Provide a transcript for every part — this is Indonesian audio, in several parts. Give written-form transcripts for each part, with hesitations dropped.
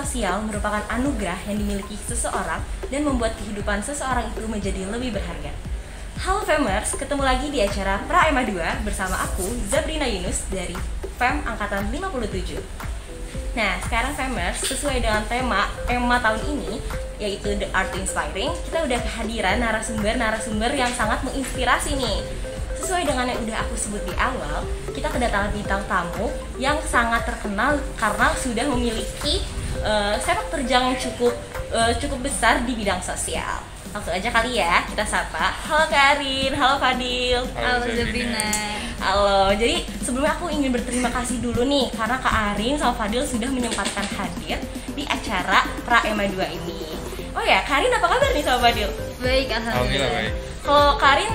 sosial merupakan anugerah yang dimiliki seseorang dan membuat kehidupan seseorang itu menjadi lebih berharga. Halo Femers, ketemu lagi di acara Pra EMA 2 bersama aku, Zabrina Yunus dari FEM Angkatan 57. Nah, sekarang Femers, sesuai dengan tema EMA tahun ini, yaitu The Art Inspiring, kita udah kehadiran narasumber yang sangat menginspirasi nih. Sesuai dengan yang udah aku sebut di awal, kita kedatangan bintang tamu yang sangat terkenal karena sudah memiliki sepak terjang yang cukup besar di bidang sosial. Langsung aja kali ya, kita sapa. Halo Karin, halo Fadil. Halo Zabrina. Halo, jadi sebelumnya aku ingin berterima kasih dulu nih karena Kak Arin sama Fadil sudah menyempatkan hadir di acara Pra EMA 2 ini. Oh ya, Karin apa kabar nih sama Fadil? Baik, alhamdulillah. Baik. Kalau Karin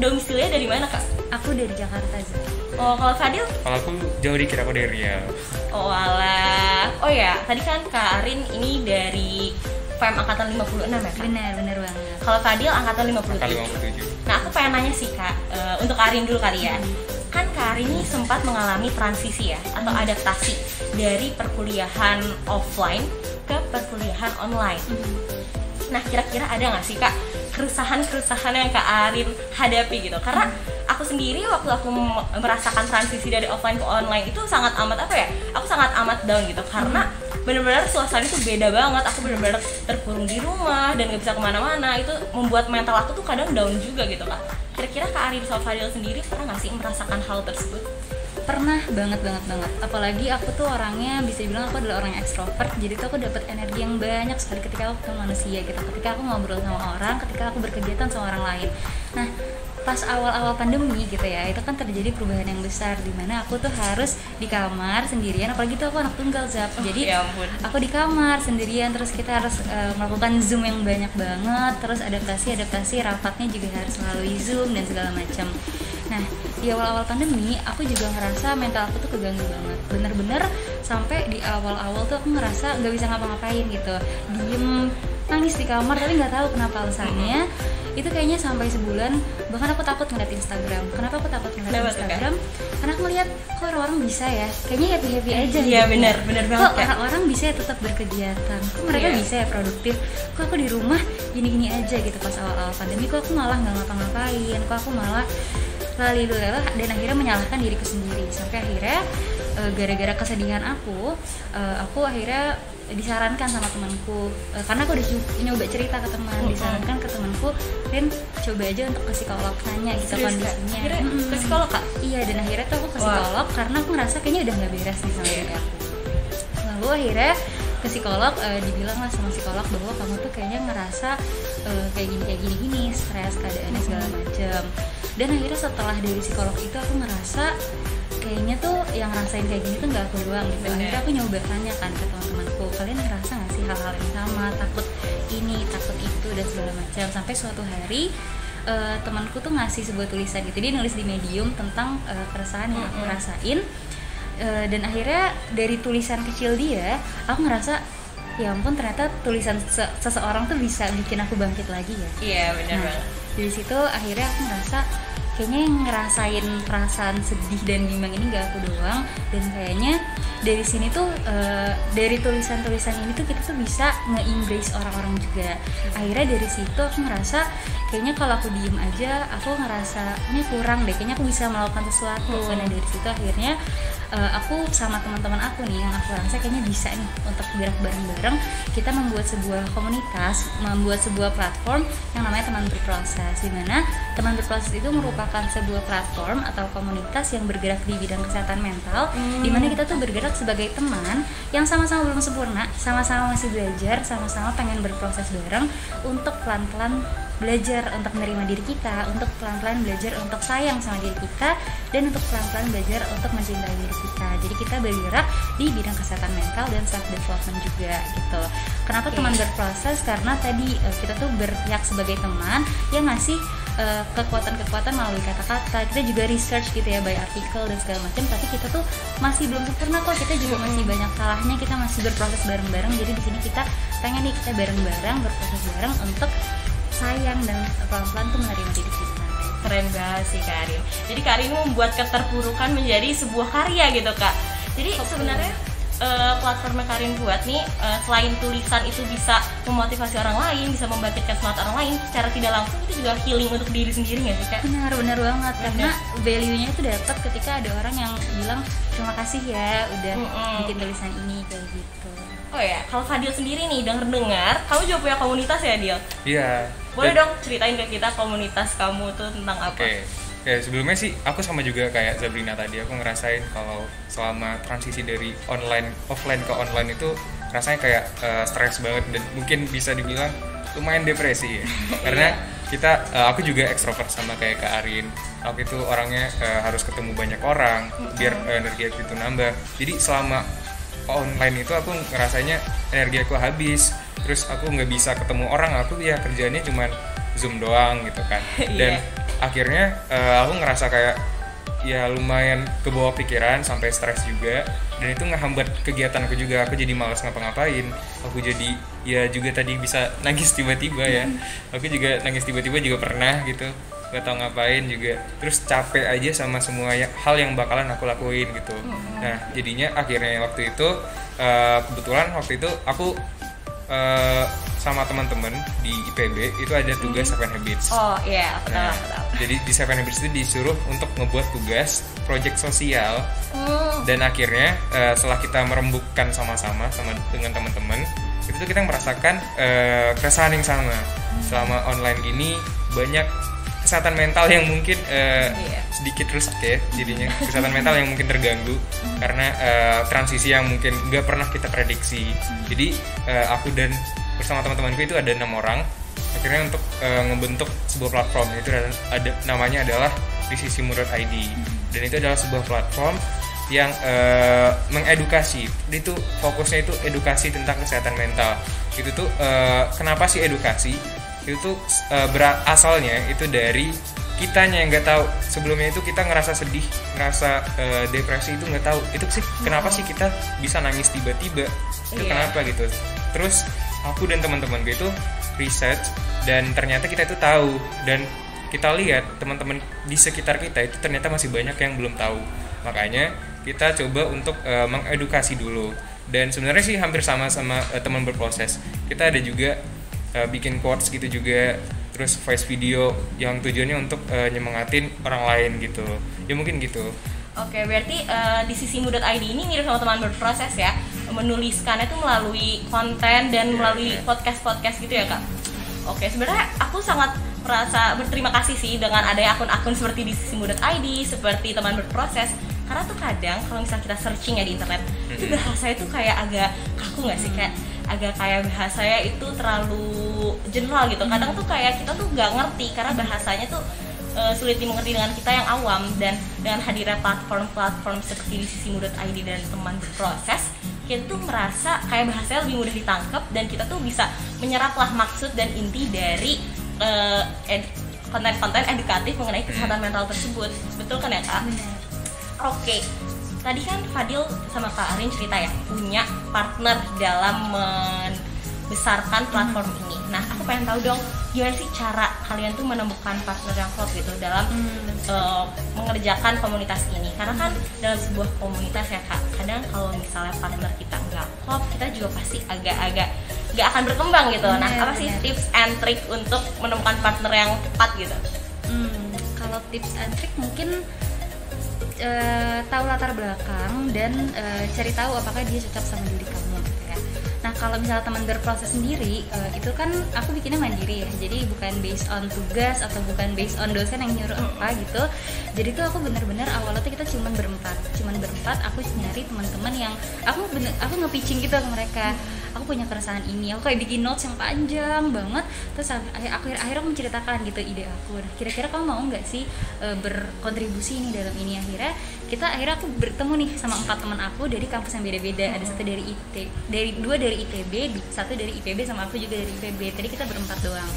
domisilinya dari mana, Kak? Aku dari Jakarta, Zah. Oh, kalau Fadil? Kalau aku jauh dikit, aku dari Riau. Oh alah. Oh ya, tadi kan Kak Arin ini dari FEM Angkatan 56 ya, Kak? Benar banget. Kalau Fadil Angkatan 57. Angkatan 57. Nah, aku pengen nanya sih, Kak, untuk Kak Arin dulu kali ya. Kan Kak Arin ini sempat mengalami transisi ya, atau adaptasi dari perkuliahan offline ke perkuliahan online. Nah, kira-kira ada nggak sih, Kak, keresahan yang Kak Arin hadapi gitu? Karena aku sendiri waktu aku merasakan transisi dari offline ke online itu sangat amat aku sangat amat down gitu karena benar-benar suasana itu beda banget. Aku benar-benar terkurung di rumah dan nggak bisa kemana-mana. Itu membuat mental aku tuh kadang down juga gitu, Kak. Kira-kira Kak Arin sama Fadil sendiri pernah nggak sih merasakan hal tersebut? Pernah banget. Apalagi aku tuh orangnya bisa dibilang aku adalah orang yang ekstrovert. Jadi tuh aku dapat energi yang banyak sekali ketika aku ketemu manusia gitu. Ketika aku ngobrol sama orang, ketika aku berkegiatan sama orang lain. Nah, pas awal-awal pandemi gitu ya, itu kan terjadi perubahan yang besar di mana aku tuh harus di kamar sendirian, apalagi tuh aku anak tunggal, Zap. Jadi Ya ampun. aku di kamar sendirian, terus kita harus melakukan Zoom yang banyak banget, terus adaptasi rapatnya juga harus melalui Zoom dan segala macam. Nah, di awal-awal pandemi aku juga ngerasa mental aku tuh keganggu banget. Bener-bener sampai di awal-awal tuh aku ngerasa nggak bisa ngapa-ngapain gitu, diem nangis di kamar tapi nggak tahu kenapa alasannya. Itu kayaknya sampai sebulan, bahkan aku takut ngeliat Instagram. Kenapa aku takut ngeliat Instagram? Karena aku ngeliat kok orang-orang bisa ya, kayaknya happy aja. Iya, gitu. benar banget. Kok orang-orang bisa ya tetap berkegiatan, kok mereka bisa ya produktif, kok aku di rumah gini-gini aja gitu. Pas awal-awal pandemi kok aku malah nggak ngapa-ngapain, kok aku malah lali-lalah dan akhirnya menyalahkan diriku sendiri. Sampai akhirnya gara-gara kesedihan aku akhirnya disarankan sama temanku, karena aku udah nyoba cerita ke teman, disarankan ke temanku, Rin coba aja untuk ke psikolog, nanya gitu kondisinya. Akhirnya ke psikolog, Kak? Iya, dan akhirnya tuh aku ke psikolog karena aku ngerasa kayaknya udah nggak beres nih sama diri aku. Lalu akhirnya ke psikolog, dibilang lah sama psikolog bahwa kamu tuh kayaknya ngerasa kayak gini, stres, keadaannya segala macam. Dan akhirnya setelah dari psikolog itu aku ngerasa kayaknya tuh yang ngerasain kayak gini tuh nggak aku doang gitu. Akhirnya aku nyoba tanya kan ke teman-temanku, kalian ngerasa nggak sih hal-hal yang sama, takut ini, takut itu dan segala macam. Sampai suatu hari temanku tuh ngasih sebuah tulisan gitu, dia nulis di Medium tentang keresahan yang aku rasain. Dan akhirnya dari tulisan kecil dia, aku ngerasa ya ampun, ternyata tulisan seseorang tuh bisa bikin aku bangkit lagi ya. Iya, benar banget. Dari situ akhirnya aku ngerasa kayaknya yang ngerasain perasaan sedih dan bimbang ini gak aku doang, dan kayaknya dari sini tuh dari tulisan-tulisan ini tuh kita tuh bisa nge-embrace orang-orang juga. Akhirnya dari situ aku ngerasa kayaknya kalau aku diem aja aku ngerasa ini kurang deh, kayaknya aku bisa melakukan sesuatu. Karena dari situ akhirnya aku sama teman-teman aku nih yang aku rasa kayaknya bisa nih untuk gerak bareng-bareng, kita membuat sebuah komunitas, membuat sebuah platform yang namanya Teman Berproses, di mana Teman Berproses itu merupakan sebuah platform atau komunitas yang bergerak di bidang kesehatan mental, di mana kita tuh bergerak sebagai teman yang sama-sama belum sempurna, sama-sama masih belajar, sama-sama pengen berproses bareng untuk pelan-pelan belajar untuk menerima diri kita, untuk pelan-pelan belajar untuk sayang sama diri kita, dan untuk pelan-pelan belajar untuk mencintai diri kita. Jadi kita bergerak di bidang kesehatan mental dan self development juga gitu. Kenapa teman berproses? Karena tadi kita tuh berpihak sebagai teman yang ngasih kekuatan-kekuatan melalui kata-kata. Kita juga research gitu ya, by artikel dan segala macam. Tapi kita tuh masih belum sempurna kok. Kita juga masih banyak salahnya. Kita masih berproses bareng-bareng. Jadi di sini kita pengen nih kita bareng-bareng berproses bareng untuk sayang dan pelan-pelan tuh menerima diri kita. Keren banget sih Kak Arin. Jadi Kak Arin membuat keterpurukan menjadi sebuah karya gitu Kak. Jadi sebenarnya platform yang Karin buat nih, selain tulisan itu bisa memotivasi orang lain, bisa membangkitkan semangat orang lain, secara tidak langsung itu juga healing untuk diri sendiri nggak sih Kak? Benar banget, karena value-nya itu dapat ketika ada orang yang bilang terima kasih ya udah bikin tulisan ini kayak gitu. Oh ya, kalau Fadil sendiri nih dengar, kamu juga punya komunitas ya Dil? Iya. Boleh dong ceritain ke kita komunitas kamu tuh tentang apa? Oke, sebelumnya sih aku sama juga kayak Zabrina tadi, aku ngerasain kalau selama transisi dari offline ke online itu rasanya kayak stres banget dan mungkin bisa dibilang lumayan depresi ya. Karena aku juga ekstrovert sama kayak Kak Arin. Aku itu orangnya harus ketemu banyak orang biar energi aku itu nambah. Jadi selama online itu aku ngerasanya energi aku habis, terus aku nggak bisa ketemu orang, aku ya kerjanya cuman Zoom doang gitu kan. Dan akhirnya aku ngerasa kayak ya lumayan kebawa pikiran sampai stres juga, dan itu ngehambat kegiatanku juga. Aku jadi malas ngapa-ngapain, aku jadi ya juga tadi bisa nangis tiba-tiba ya. Aku juga nangis tiba-tiba juga pernah gitu, gak tau ngapain juga, terus capek aja sama semua hal yang bakalan aku lakuin gitu. Nah jadinya akhirnya waktu itu kebetulan waktu itu aku sama teman-teman di IPB itu ada tugas 7 Habits. Oh iya, betul. Jadi di 7 Habits itu disuruh untuk ngebuat tugas project sosial. Dan akhirnya setelah kita merembukkan sama-sama dengan teman-teman, itu tuh kita merasakan keresahan yang sama. Selama online gini banyak kesehatan mental yang mungkin sedikit rusak ya, jadinya kesehatan mental yang mungkin terganggu karena transisi yang mungkin nggak pernah kita prediksi. Jadi aku dan bersama teman-temanku itu ada 6 orang akhirnya untuk ngebentuk sebuah platform. Itu ada namanya adalah disisimu.id, dan itu adalah sebuah platform yang mengedukasi. Itu fokusnya itu edukasi tentang kesehatan mental. Itu tuh kenapa sih edukasi? Itu tuh asalnya itu dari kitanya yang nggak tahu. Sebelumnya itu kita ngerasa sedih, ngerasa depresi, itu nggak tahu itu sih kenapa sih kita bisa nangis tiba-tiba, itu kenapa gitu. Terus aku dan teman-teman gue itu riset, dan ternyata kita itu tahu, dan kita lihat teman-teman di sekitar kita itu ternyata masih banyak yang belum tahu. Makanya kita coba untuk mengedukasi dulu. Dan sebenarnya sih hampir sama teman berproses. Kita ada juga bikin quotes gitu juga, terus voice video yang tujuannya untuk nyemangatin orang lain gitu. Ya mungkin gitu. Oke, berarti di sisimu.id ini mirip sama teman berproses ya, menuliskannya tuh melalui konten dan melalui podcast gitu ya Kak. Oke, sebenarnya aku sangat merasa berterima kasih sih dengan adanya akun-akun seperti di sisimu.id, seperti teman berproses. Karena tuh kadang kalau misalnya kita searching ya di internet, itu bahasanya tuh kayak agak kaku nggak sih, kayak bahasanya itu terlalu general gitu. Kadang tuh kayak kita tuh nggak ngerti karena bahasanya tuh sulit dimengerti dengan kita yang awam. Dan dengan hadirnya platform-platform seperti di sisimu.id dan teman berproses, kita tuh merasa kayak bahasanya lebih mudah ditangkap, dan kita tuh bisa menyeraplah maksud dan inti dari konten-konten edukatif mengenai kesehatan mental tersebut. Betul kan ya Kak? Oke, tadi kan Fadil sama Kak Arin cerita ya punya partner dalam membesarkan platform ini. Nah, aku pengen tahu dong gimana sih cara kalian tuh menemukan partner yang klop gitu dalam mengerjakan komunitas ini. Karena kan dalam sebuah komunitas ya Kak, kadang kalau misalnya partner kita nggak klop, kita juga pasti agak-agak nggak akan berkembang gitu. Nah, apa sih tips and trick untuk menemukan partner yang tepat gitu? Kalau tips and trick mungkin tahu latar belakang dan cari tahu apakah dia cocok sama diri kamu gitu ya. Nah kalau misalnya teman berproses sendiri, itu kan aku bikinnya mandiri ya, jadi bukan based on tugas atau bukan based on dosen yang nyuruh apa gitu. Jadi tuh aku bener-bener awalnya tuh kita cuman berempat, aku nyari teman-teman yang aku nge-pitching gitu ke mereka. Aku punya keresahan ini, aku kayak bikin notes yang panjang banget, terus akhirnya aku menceritakan gitu ide aku. Nah, kira-kira kamu mau nggak sih berkontribusi nih dalam ini? Akhirnya aku bertemu nih sama 4 teman aku dari kampus yang beda-beda. Ada satu dari dua dari ITB, satu dari IPB, sama aku juga dari IPB. Tadi kita berempat doang.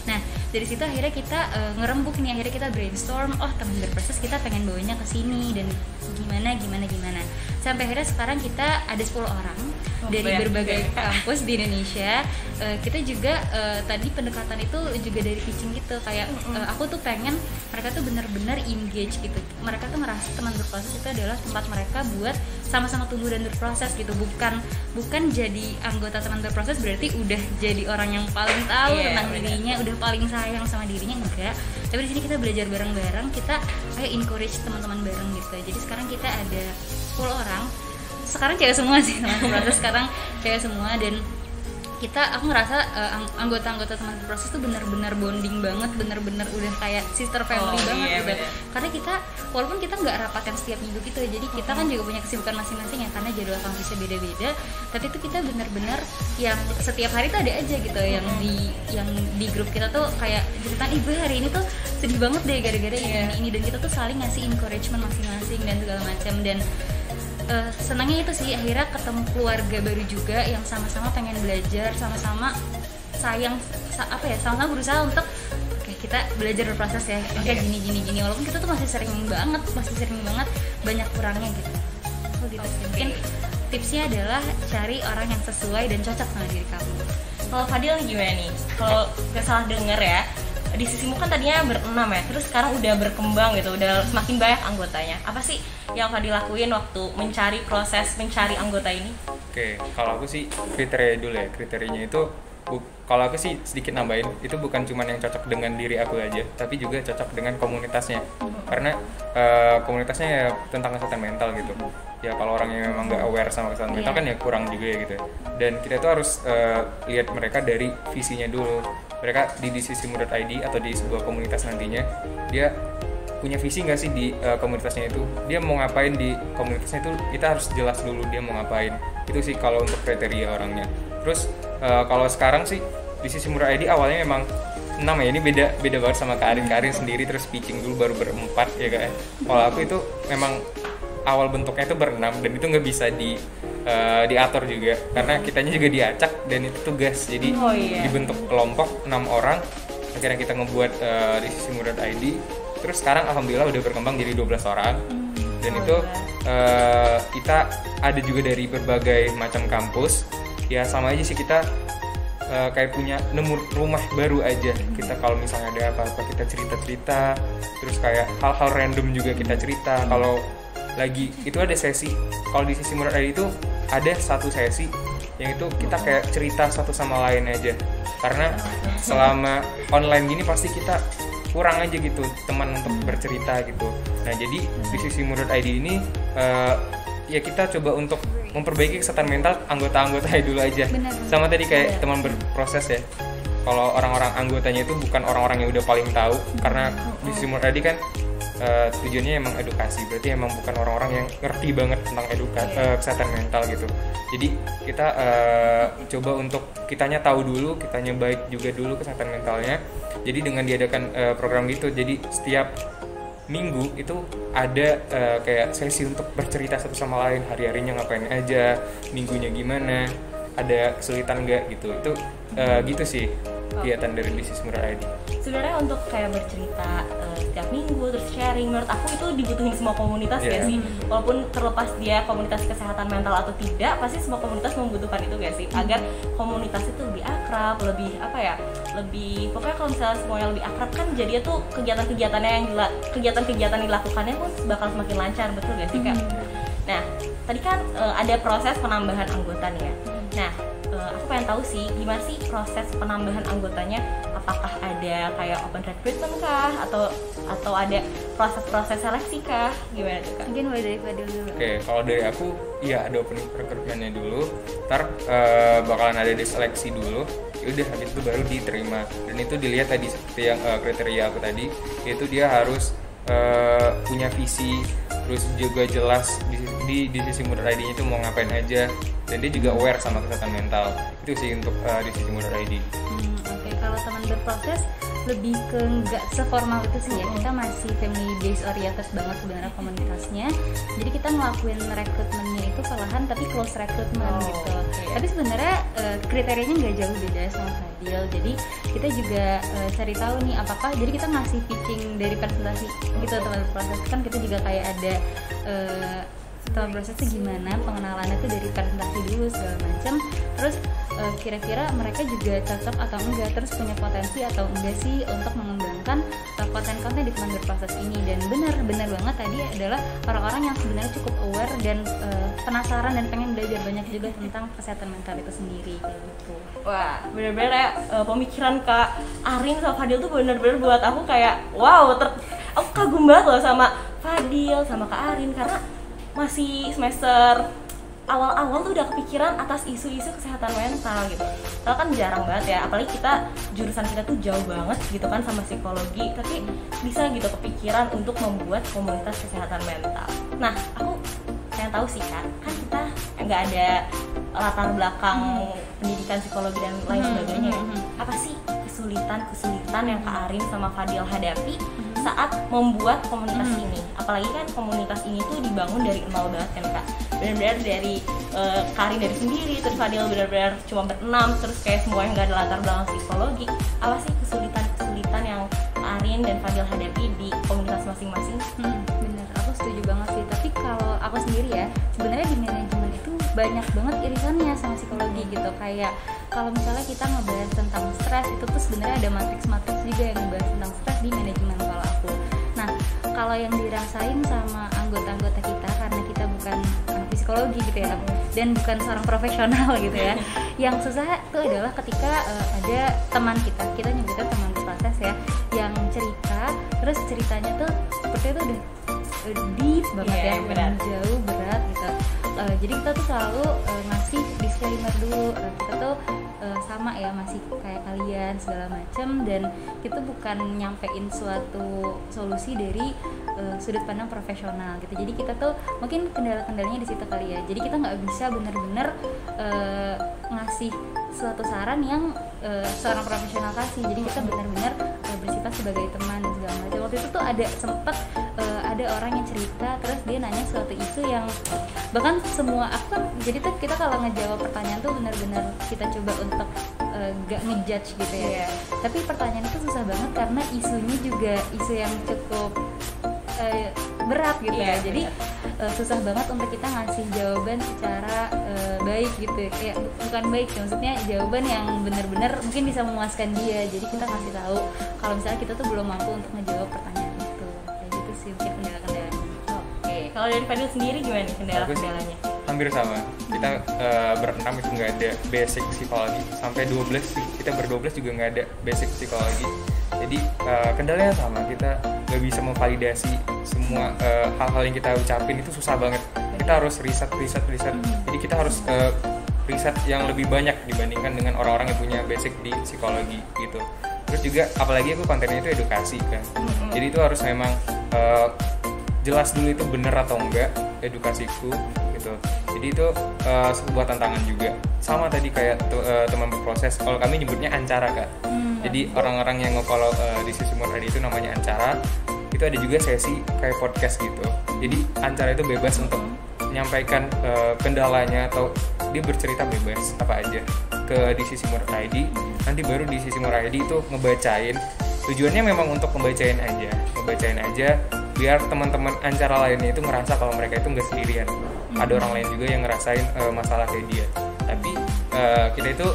Nah dari situ akhirnya kita ngerembuk nih, akhirnya kita brainstorm, oh teman berproses kita pengen bawanya ke sini dan gimana sampai akhirnya sekarang kita ada 10 orang dari berbagai kampus di Indonesia. Kita juga tadi pendekatan itu juga dari pitching gitu, kayak aku tuh pengen mereka tuh benar-benar engage gitu, mereka tuh ngerasa teman berproses itu adalah tempat mereka buat sama-sama tumbuh dan berproses gitu, bukan jadi anggota teman berproses berarti udah jadi orang yang paling tahu tentang dirinya, udah paling sayang sama dirinya, enggak. Tapi di sini kita belajar bareng-bareng, kita kayak encourage teman-teman bareng gitu. Jadi sekarang kita ada 10 orang, sekarang cewek semua sih teman berproses, sekarang cewek semua, dan aku ngerasa anggota-anggota teman berproses tuh benar-benar bonding banget, benar-benar udah kayak sister family banget gitu. Karena kita walaupun kita nggak rapat yang setiap minggu gitu, jadi kita kan juga punya kesibukan masing-masing ya, karena jadwal kampusnya beda-beda, tapi itu kita benar-benar yang setiap hari tuh ada aja gitu, yang di grup kita tuh kayak ceritaan, ibu hari ini tuh sedih banget deh gara-gara ini, dan kita tuh saling ngasih encouragement masing-masing dan segala macam. Dan senangnya itu sih akhirnya ketemu keluarga baru juga yang sama-sama pengen belajar, sama-sama sayang, sama-sama berusaha untuk kita belajar berproses ya, kayak gini walaupun kita tuh masih sering banget banyak kurangnya gitu. Mungkin tipsnya adalah cari orang yang sesuai dan cocok sama diri kamu. Kalau Fadil gimana nih? Kalau gak salah denger ya, di sisimu kan tadinya berenam ya, terus sekarang udah berkembang gitu, udah semakin banyak anggotanya. Apa sih yang Fadil lakuin waktu mencari anggota ini? Oke, kalau aku sih kriteria dulu ya, kriterianya itu kalau aku sih sedikit nambahin, itu bukan cuma yang cocok dengan diri aku aja, tapi juga cocok dengan komunitasnya. Karena komunitasnya ya tentang kesehatan mental gitu. Ya kalau orang yang memang nggak aware sama kesehatan mental kan ya kurang juga ya gitu. Dan kita tuh harus lihat mereka dari visinya dulu. Mereka di sisimu.id atau di sebuah komunitas nantinya, dia punya visi nggak sih di komunitasnya itu, dia mau ngapain di komunitasnya itu, kita harus jelas dulu dia mau ngapain. Itu sih kalau untuk kriteria orangnya. Terus kalau sekarang sih di sisimu.id awalnya memang 6 ya, ini beda banget sama Karin sendiri, terus pitching dulu baru berempat ya kan. Kalau aku itu memang awal bentuknya itu berenam, dan itu nggak bisa diatur juga karena kitanya juga diacak dan itu tugas, jadi dibentuk kelompok 6 orang, akhirnya kita ngebuat di sisimu.id. Terus sekarang alhamdulillah udah berkembang jadi 12 orang, dan itu kita ada juga dari berbagai macam kampus. Ya sama aja sih, kita kayak punya nemu rumah baru aja. Kita kalau misalnya ada apa-apa kita cerita-cerita, terus kayak hal-hal random juga kita cerita. Kalau lagi itu ada sesi, kalau di sisimu.id itu ada satu sesi yang itu kita kayak cerita satu sama lain aja, karena selama online gini pasti kita kurang aja gitu teman untuk bercerita gitu. Nah jadi di sisimu.id ini ya kita coba untuk memperbaiki kesehatan mental anggota-anggotanya dulu aja. Benar. Sama tadi kayak teman berproses ya, kalau orang-orang anggotanya itu bukan orang-orang yang udah paling tahu, karena di sisimu.id kan tujuannya emang edukasi, berarti emang bukan orang-orang yang ngerti banget tentang kesehatan mental gitu. Jadi kita coba untuk kitanya tahu dulu, kitanya baik juga dulu kesehatan mentalnya. Jadi dengan diadakan program gitu, jadi setiap minggu itu ada kayak sesi untuk bercerita satu sama lain, hari-harinya ngapain aja, minggunya gimana, ada kesulitan nggak gitu. Itu gitu sih kegiatan dari sisimu.id. Sebenarnya untuk kayak bercerita setiap minggu terus sharing, menurut aku itu dibutuhin semua komunitas ya sih. Walaupun terlepas dia komunitas kesehatan mental atau tidak, pasti semua komunitas membutuhkan itu gak sih, agar komunitas itu lebih akrab, lebih pokoknya kalau misalnya semuanya lebih akrab kan jadinya tuh kegiatan-kegiatan yang dilakukannya pun bakal semakin lancar, betul gak sih Kak? Nah tadi kan ada proses penambahan anggota nih ya. Nah aku pengen tahu sih gimana sih proses penambahan anggotanya, apakah ada kayak open recruitment kah atau ada proses seleksi kah, gimana tuh Kak? Mungkin mulai dari Fadil dulu. Oke, kalau dari aku iya ada open recruitmentnya dulu, ntar bakalan ada diseleksi dulu, yaudah habis itu baru diterima. Dan itu dilihat tadi seperti yang kriteria aku tadi, yaitu dia harus punya visi, terus juga jelas di sisimu.id itu mau ngapain aja, dan dia juga aware sama kesehatan mental. Itu sih untuk di sisimu.id. Oke, kalau teman berproses lebih ke nggak seformal itu sih ya, kita masih family based oriented banget sebenarnya komunitasnya. Jadi kita ngelakuin rekrutmennya itu perlahan tapi close recruitment gitu. Tapi sebenarnya kriterianya nggak jauh beda sama Fadil. Jadi kita juga cari tahu nih apakah, jadi kita ngasih pitching dari presentasi gitu teman proses kan, kita juga kayak ada setelah prosesnya gimana, pengenalannya tuh dari presentasi dulu segala macam, terus kira-kira mereka juga cocok atau enggak, terus punya potensi atau enggak sih untuk mengembangkan konten-konten di teman berproses ini. Dan benar banget tadi adalah orang-orang yang sebenarnya cukup aware dan penasaran dan pengen belajar banyak juga tentang kesehatan mental itu sendiri kayak gitu. Wah, bener-bener ya, pemikiran Kak Arin sama Fadil tuh bener-bener buat aku kayak wow, aku kagum banget loh sama Fadil sama Kak Arin, karena masih semester awal-awal tuh udah kepikiran atas isu-isu kesehatan mental gitu. Soalnya kan jarang banget ya, apalagi jurusan kita tuh jauh banget gitu kan sama psikologi, tapi bisa gitu kepikiran untuk membuat komunitas kesehatan mental. Nah, aku pengen tahu sih Kak, kan kita nggak ada latar belakang pendidikan psikologi dan lain sebagainya ya. Apa sih kesulitan yang Kak Arin sama Fadil hadapi saat membuat komunitas ini? Apalagi kan komunitas ini tuh dibangun dari nol banget kan Kak, benar-benar dari Kak Arin dari sendiri, terus Fadil benar-benar cuma berenam, terus kayak semua yang nggak ada latar belakang psikologi. Apa sih kesulitan yang Kak Arin dan Fadil hadapi di komunitas masing-masing? Bener, aku setuju banget sih. Tapi kalau aku sendiri ya, sebenarnya di manajemen itu banyak banget irisannya sama psikologi gitu. Kayak kalau misalnya kita ngebahas tentang stres, itu tuh sebenarnya ada matriks juga yang ngebahas tentang stres di manajemen kalau aku. Nah, kalau yang dirasain sama anggota-anggota kita, karena kita bukan anak psikologi gitu ya, dan bukan seorang profesional gitu ya, yang susah itu adalah ketika ada teman kita nyebutnya teman berproses ya, yang cerita, terus ceritanya tuh seperti itu udah deep banget ya, jauh berat gitu. Jadi kita tuh selalu ngasih disclaimer dulu, kita tuh sama ya, masih kayak kalian segala macam, dan kita bukan nyampein suatu solusi dari sudut pandang profesional gitu. Jadi kita tuh mungkin kendala-kendalanya di situ kali ya. Jadi kita nggak bisa benar-benar ngasih suatu saran yang seorang profesional kasih. Jadi kita benar-benar bersifat sebagai teman dan segala macam. Waktu itu tuh ada orang yang cerita, terus dia nanya suatu isu yang bahkan semua aku kan, jadi tuh kita kalau ngejawab pertanyaan tuh benar-benar kita coba untuk gak ngejudge gitu ya. Tapi pertanyaan itu susah banget karena isunya juga isu yang cukup berat gitu ya. Jadi susah banget untuk kita ngasih jawaban secara baik gitu. Kayak bukan baik sih, maksudnya jawaban yang benar-benar mungkin bisa memuaskan dia. Jadi kita ngasih tahu kalau misalnya kita tuh belum mampu untuk ngejawab pertanyaan itu. Kayak gitu sih mungkin kendala-kendalanya. Oke, kalau dari Fadil sendiri gimana nih kendala-kendalanya? Hampir sama. Kita berenam itu nggak ada basic psikologi. Sampai 12 sih, kita ber-12 juga nggak ada basic psikologi. Jadi kendalanya sama, kita nggak bisa memvalidasi semua hal-hal yang kita ucapin, itu susah banget. Kita harus riset. Jadi kita harus riset yang lebih banyak dibandingkan dengan orang-orang yang punya basic di psikologi gitu. Terus juga apalagi aku kontennya itu edukasi kan. Jadi itu harus memang jelas dulu itu benar atau enggak edukasiku gitu. Jadi itu sebuah tantangan juga. Sama tadi kayak teman berproses, kalau kami nyebutnya Ancara Kak. Jadi orang-orang yang nge-follow di sisi tadi itu namanya Ancara. Itu ada juga sesi kayak podcast gitu. Jadi Ancara itu bebas untuk menyampaikan kendalanya, atau dia bercerita bebas apa aja ke di sisi ID. Nanti baru di sisi ID itu ngebacain. Tujuannya memang untuk ngebacain aja biar teman-teman Ancara lainnya itu ngerasa kalau mereka itu nggak sendirian. Ada orang lain juga yang ngerasain masalah kayak dia. Tapi kita itu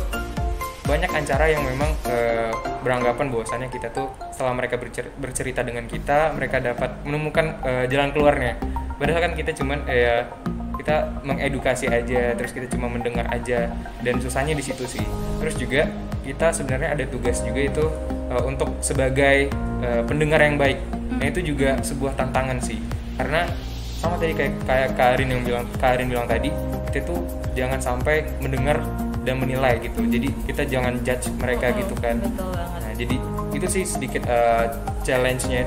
banyak Ancara yang memang beranggapan bahwasannya kita tuh setelah mereka bercerita dengan kita, mereka dapat menemukan jalan keluarnya. Padahal kan kita cuman kita mengedukasi aja, terus kita cuma mendengar aja, dan susahnya di situ sih. Terus juga kita sebenarnya ada tugas juga itu untuk sebagai pendengar yang baik. Nah itu juga sebuah tantangan sih, karena sama tadi kayak Kak Arin bilang tadi, kita tuh jangan sampai mendengar dan menilai gitu. Jadi kita jangan judge mereka gitu kan. Betul banget. Nah jadi itu sih sedikit challenge-nya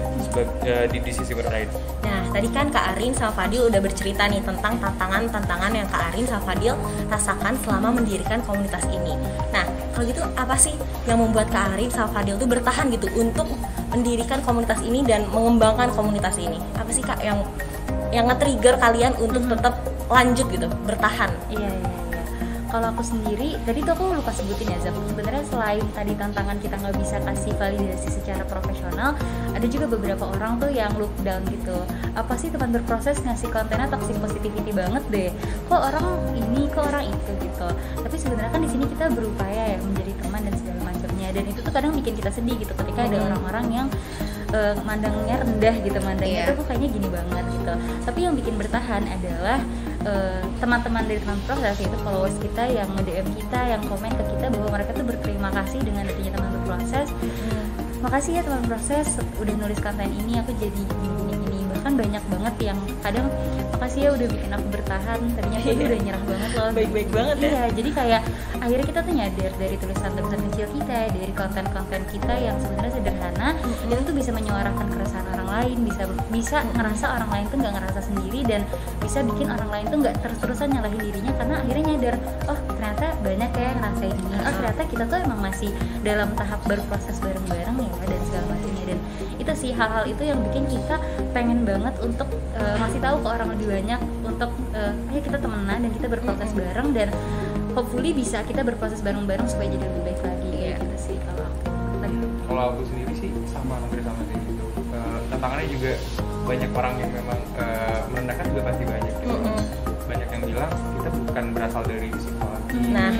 di sisi berlain. Nah tadi kan Kak Arin sama Fadil udah bercerita nih tentang tantangan yang Kak Arin sama Fadil rasakan selama mendirikan komunitas ini. Nah kalau gitu apa sih yang membuat Kak Arin sama Fadil tuh bertahan gitu untuk mendirikan komunitas ini dan mengembangkan komunitas ini? Apa sih Kak yang nge-trigger kalian untuk tetap lanjut gitu, bertahan? Iya. Kalau aku sendiri, tadi tuh aku lupa sebutin ya Zab, sebenarnya selain tadi tantangan kita nggak bisa kasih validasi secara profesional, ada juga beberapa orang tuh yang look down gitu. Apa sih teman berproses ngasih kontennya toxic positivity banget deh, kok orang ini, kok orang itu gitu. Tapi sebenarnya kan di sini kita berupaya ya menjadi teman dan segala macamnya, dan itu tuh kadang bikin kita sedih gitu ketika ada orang-orang yang mandangnya rendah gitu, mandangnya tuh kayaknya gini banget gitu. Tapi yang bikin bertahan adalah teman-teman dari teman proses, yaitu followers kita yang nge-DM kita, yang komen ke kita bahwa mereka tuh berterima kasih dengan adanya teman berproses. Makasih ya teman proses udah nulis konten ini, aku jadi gini. Bahkan banyak banget yang kadang makasih ya udah bikin aku bertahan, tadinya aku udah nyerah banget loh. Baik-baik banget ya. Iya, jadi kayak akhirnya kita tuh nyadar dari tulisan-tulisan kecil kita, dari konten-konten kita yang sebenarnya sederhana, itu tuh bisa menyuarakan keresahan orang lain, bisa ngerasa orang lain tuh nggak ngerasa sendiri, dan bisa bikin orang lain tuh nggak terus-terusan nyalahin dirinya karena akhirnya nyadar, oh ternyata banyak ya yang ngerasain ini, oh ternyata kita tuh emang masih dalam tahap berproses bareng-bareng ya, dan segala macamnya. Dan itu sih hal-hal itu yang bikin kita pengen banget untuk ngasih tahu ke orang lebih banyak untuk ayo kita temenan dan kita berproses bareng, dan hopefully bisa kita berproses bareng-bareng supaya jadi lebih baik lagi. Gitu sih kalau aku. Kalau aku sendiri sih hampir sama kayak gitu. Tantangannya juga banyak orang yang memang merendahkan juga pasti banyak gitu. Banyak yang bilang kita bukan berasal dari psikologi. Nah,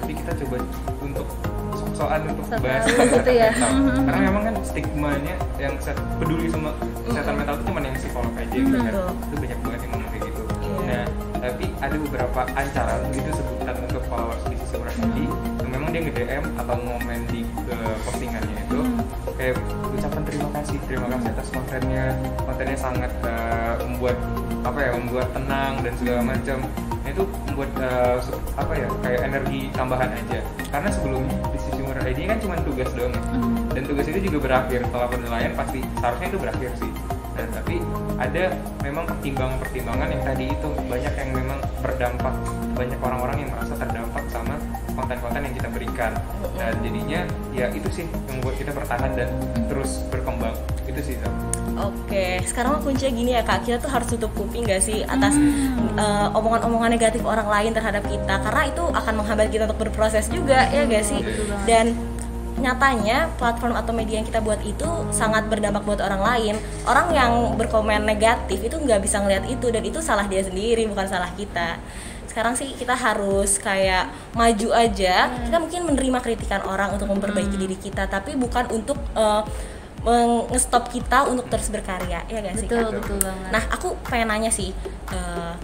tapi kita coba untuk sok-sokan untuk bahas gitu ya. Karena memang kan stigmanya yang peduli sama kesehatan mental itu cuma yang psikolog aja gitu kan. Itu banyak banget yang ngomong kayak gitu. Nah, tapi ada beberapa ancaran gitu sebutan untuk followers di sisi tadi yang memang dia nge-DM atau ngomen di postingannya itu kayak ucapan terima kasih atas kontennya sangat membuat tenang dan segala macam. Nah, itu membuat kayak energi tambahan aja, karena sebelumnya di sisi ID kan cuma tugas doang ya. Dan tugas itu juga berakhir setelah penilaian, pasti seharusnya itu berakhir sih. Nah, tapi ada memang pertimbangan yang tadi itu banyak yang memang berdampak, banyak orang-orang yang merasa terdampak sama konten-konten yang kita berikan, dan jadinya ya itu sih yang membuat kita bertahan dan terus berkembang. Itu sih Oke, sekarang kuncinya gini ya Kak, kita tuh harus tutup kuping gak sih atas omongan-omongan negatif orang lain terhadap kita, karena itu akan menghambat kita untuk berproses juga, ya gak sih? Dan nyatanya platform atau media yang kita buat itu sangat berdampak buat orang lain. Orang yang berkomen negatif itu nggak bisa ngeliat itu, dan itu salah dia sendiri, bukan salah kita. Sekarang sih kita harus kayak maju aja. Kita mungkin menerima kritikan orang untuk memperbaiki diri kita, tapi bukan untuk nge-stop kita untuk terus berkarya, ya gak sih Kak? Betul banget. Nah, aku pengen nanya sih,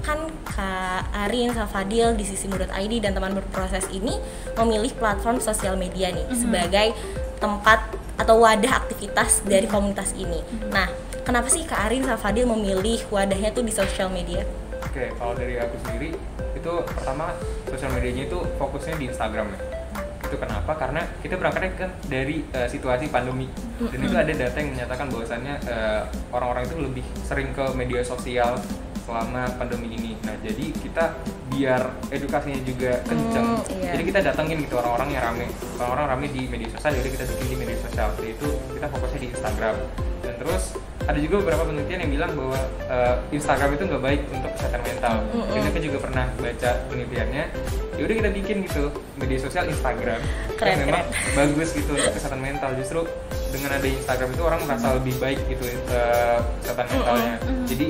kan Kak Arin sama Fadil di Sisimu.id dan teman berproses ini memilih platform sosial media nih sebagai tempat atau wadah aktivitas dari komunitas ini. Nah, kenapa sih Kak Arin sama Fadil memilih wadahnya tuh di sosial media? Oke, kalau dari aku sendiri itu pertama sosial medianya itu fokusnya di Instagram ya. Itu kenapa? Karena kita berangkatnya kan dari situasi pandemi, dan itu ada data yang menyatakan bahwasannya orang-orang itu lebih sering ke media sosial selama pandemi ini. Nah, jadi kita biar edukasinya juga kenceng, jadi kita datengin gitu orang-orang yang rame di media sosial, jadi kita bikin di media sosial. Jadi itu kita fokusnya di Instagram. Dan terus ada juga beberapa penelitian yang bilang bahwa Instagram itu nggak baik untuk kesehatan mental. Dan kita juga pernah baca penelitiannya. Ya udah kita bikin gitu media sosial Instagram yang memang bagus gitu untuk kesehatan mental. Justru dengan ada Instagram itu orang merasa lebih baik gitu kesehatan mentalnya. Jadi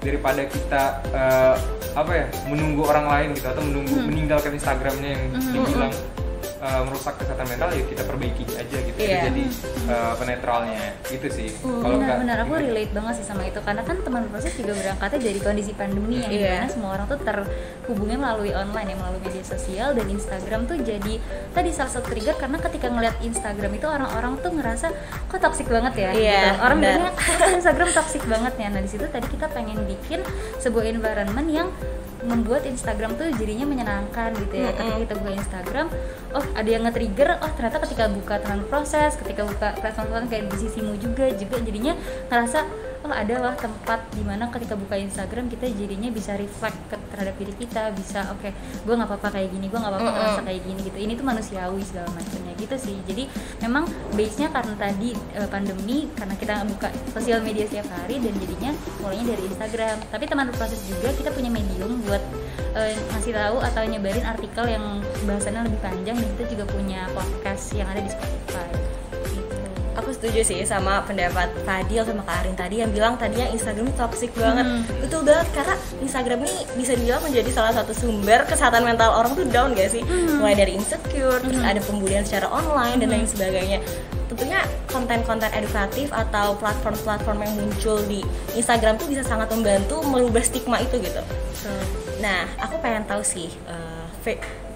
daripada kita menunggu orang lain gitu, atau meninggalkan Instagramnya yang dibilang merusak kesehatan mental, ya kita perbaiki aja gitu. Jadi penetralnya itu sih. Benar, aku relate banget sih sama itu, karena kan teman berproses juga berangkatnya dari kondisi pandemi yang dimana semua orang tuh terhubungnya melalui online ya, melalui media sosial, dan Instagram tuh jadi tadi salah satu trigger, karena ketika ngeliat Instagram itu orang-orang tuh ngerasa kok toksik banget ya gitu. Orang bilangnya kok Instagram toksik banget ya. Nah, di situ tadi kita pengen bikin sebuah environment yang membuat Instagram tuh jadinya menyenangkan gitu ya. Ketika kita buka Instagram, oh ada yang nge-trigger, oh ternyata ketika buka teman proses, ketika buka platform kayak di Sisimu juga jadinya ngerasa oh ada loh tempat dimana ketika buka Instagram kita jadinya bisa reflect terhadap diri kita, bisa oke, gue nggak apa-apa kayak gini, gue nggak apa-apa ngerasa kayak gini gitu, ini tuh manusiawi segala macamnya gitu sih. Jadi memang base-nya karena tadi pandemi, karena kita buka sosial media setiap hari dan jadinya mulainya dari Instagram. Tapi teman berproses juga kita punya medium buat ngasih tahu atau nyebarin artikel yang bahasannya lebih panjang, dan kita juga punya podcast yang ada di Spotify. Aku setuju sih sama pendapat Fadil sama Kak Arin tadi yang bilang tadinya Instagram ini toxic banget. Betul banget, karena Instagram ini bisa dibilang menjadi salah satu sumber kesehatan mental orang tuh down gak sih? Mulai dari insecure, terus ada pembulian secara online dan lain sebagainya. Tentunya konten-konten edukatif atau platform-platform yang muncul di Instagram tuh bisa sangat membantu merubah stigma itu gitu. Nah, aku pengen tahu sih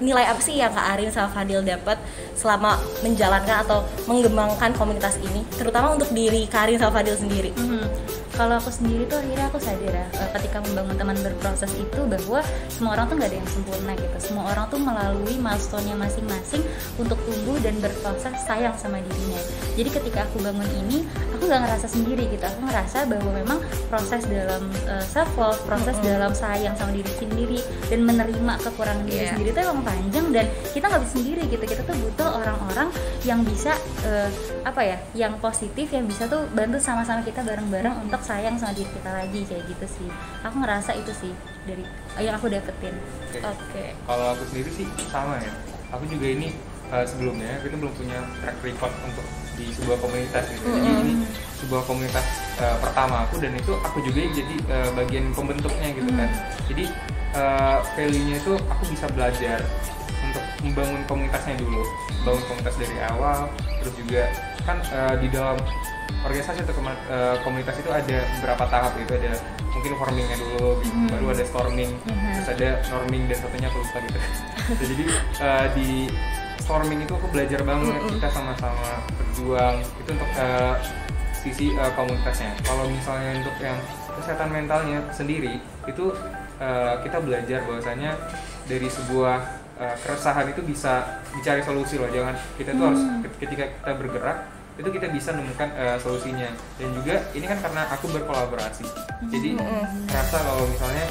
nilai apa sih yang Kak Arin sama Fadil dapat selama menjalankan atau mengembangkan komunitas ini, terutama untuk diri Kak Arin sama Fadil sendiri. Kalau aku sendiri tuh akhirnya aku sadar ya, ketika membangun teman berproses itu bahwa semua orang tuh nggak ada yang sempurna gitu. Semua orang tuh melalui milestone-nya masing-masing untuk tumbuh dan berproses sayang sama dirinya. Jadi ketika aku bangun ini, aku nggak ngerasa sendiri gitu. Aku ngerasa bahwa memang proses dalam self love, proses dalam sayang sama diri sendiri dan menerima kekurangan diri sendiri itu emang panjang, dan kita nggak bisa sendiri gitu. Kita tuh butuh orang-orang yang bisa yang positif, yang bisa tuh bantu sama-sama kita bareng-bareng untuk sayang sama diri kita lagi, kayak gitu sih. Aku ngerasa itu sih dari yang aku dapetin. Oke. Kalau aku sendiri sih sama ya. Aku juga ini sebelumnya kita belum punya track record untuk di sebuah komunitas gitu. Jadi ini sebuah komunitas pertama aku, dan itu aku juga jadi bagian pembentuknya gitu kan. Jadi value-nya itu aku bisa belajar untuk membangun komunitasnya dulu, bangun komunitas dari awal. Terus juga kan di dalam organisasi atau komunitas itu ada beberapa tahap gitu, ada mungkin formingnya dulu gitu, baru ada storming, terus ada norming, dan satunya aku lupa gitu. Jadi di storming itu aku belajar banget, kita sama-sama berjuang itu untuk sisi komunitasnya. Kalau misalnya untuk yang kesehatan mentalnya sendiri itu kita belajar bahwasanya dari sebuah keresahan itu bisa dicari solusi loh. Jangan kita tuh harus ketika kita bergerak itu kita bisa menemukan solusinya. Dan juga ini kan karena aku berkolaborasi, jadi rasa kalau misalnya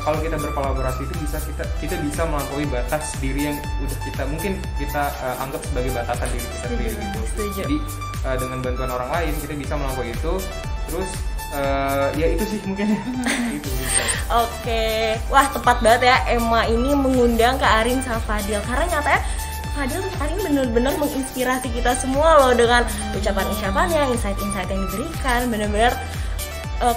kalau kita berkolaborasi itu kita bisa melampaui batas diri yang udah kita anggap sebagai batasan diri kita sendiri gitu. Jadi dengan bantuan orang lain kita bisa melampaui itu. Terus ya itu sih mungkin itu bisa. Oke, wah tepat banget ya Emma ini mengundang Kak Arin sama Fadil, karena nyatanya Fadil tuh hari ini benar-benar menginspirasi kita semua loh dengan ucapan-ucapannya, insight-insight yang diberikan. Benar-benar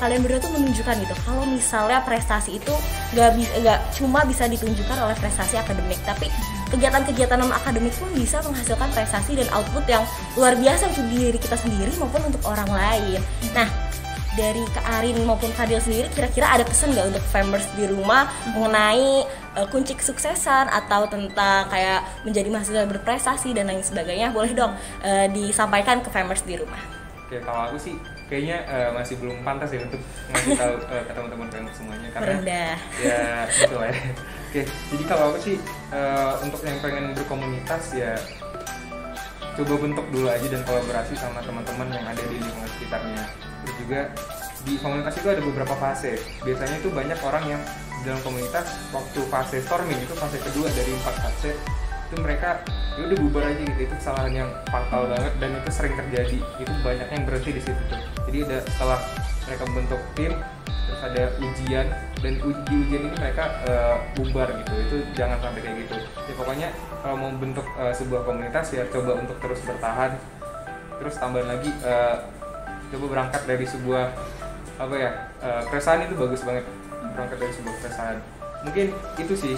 kalian berdua tuh menunjukkan gitu kalau misalnya prestasi itu nggak cuma bisa ditunjukkan oleh prestasi akademik, tapi kegiatan-kegiatan non akademik pun bisa menghasilkan prestasi dan output yang luar biasa untuk diri kita sendiri maupun untuk orang lain. Nah, dari Kak Arin maupun Fadil sendiri, kira-kira ada pesan nggak untuk Famers di rumah mengenai kunci kesuksesan atau tentang kayak menjadi mahasiswa berprestasi dan lain sebagainya? Boleh dong disampaikan ke Famers di rumah. Oke, kalau aku sih kayaknya masih belum pantas ya untuk ngasih tahu ke teman-teman Famers semuanya, karena rendah. Ya betul ya. Oke, jadi kalau aku sih untuk yang pengen berkomunitas ya coba bentuk dulu aja dan kolaborasi sama teman-teman yang ada di lingkungan sekitarnya. Terus juga di komunitas itu ada beberapa fase. Biasanya itu banyak orang yang dalam komunitas waktu fase storming, itu fase kedua dari 4 fase, itu mereka ya udah bubar aja gitu. Itu kesalahan yang fatal banget dan itu sering terjadi. Itu banyak yang berhenti di situ tuh. Jadi setelah mereka membentuk tim, terus ada ujian, dan di ujian ini mereka bubar gitu. Itu jangan sampai kayak gitu. Ya pokoknya kalau mau bentuk sebuah komunitas ya coba untuk terus bertahan. Terus tambahan lagi coba berangkat dari sebuah keresahan. Itu bagus banget, berangkat dari sebuah keresahan. Mungkin itu sih.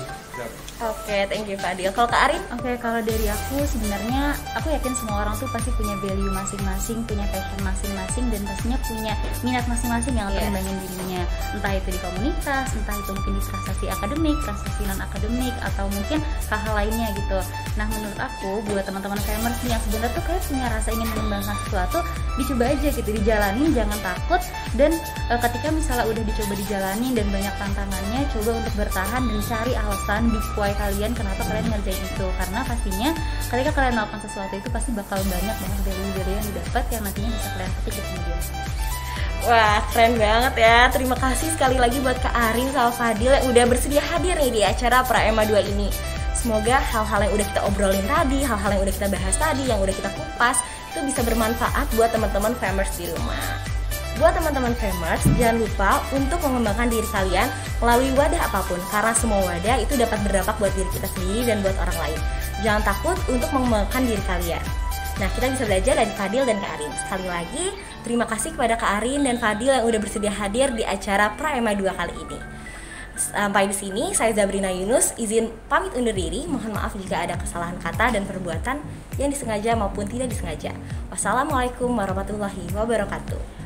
Oke, thank you Fadil. Kalau Kak Arin? Oke, kalau dari aku sebenarnya aku yakin semua orang tuh pasti punya value masing-masing, punya passion masing-masing, dan pastinya punya minat masing-masing yang ngembangin dirinya. Entah itu di komunitas, entah itu mungkin di prestasi akademik, prestasi non akademik, atau mungkin hal-hal lainnya gitu. Nah, menurut aku buat teman-teman Famers yang sebenarnya tuh kayak punya rasa ingin mengembangkan sesuatu, dicoba aja gitu, dijalanin, jangan takut. Dan ketika misalnya udah dicoba dijalanin dan banyak tantangannya, coba untuk bertahan dan cari alasan di why kalian kenapa kalian ngerjain itu, karena pastinya ketika kalian melakukan sesuatu itu pasti bakal banyak banget dari yang didapat yang nantinya bisa kalian petik di kemudian. Wah, keren banget ya. Terima kasih sekali lagi buat Kak Arin sama Fadil yang udah bersedia hadir nih di acara Praema 2 ini. Semoga hal-hal yang udah kita obrolin tadi, hal-hal yang udah kita bahas tadi, yang udah kita kupas, itu bisa bermanfaat buat teman-teman Famers di rumah. Buat teman-teman Famers, jangan lupa untuk mengembangkan diri kalian melalui wadah apapun, karena semua wadah itu dapat berdampak buat diri kita sendiri dan buat orang lain. Jangan takut untuk mengembangkan diri kalian. Nah, kita bisa belajar dari Fadil dan Kak Arin. Sekali lagi, terima kasih kepada Kak Arin dan Fadil yang udah bersedia hadir di acara Praema 2 kali ini. Sampai di sini, saya Zabrina Yunus izin pamit undur diri. Mohon maaf jika ada kesalahan kata dan perbuatan yang disengaja maupun tidak disengaja. Wassalamualaikum warahmatullahi wabarakatuh.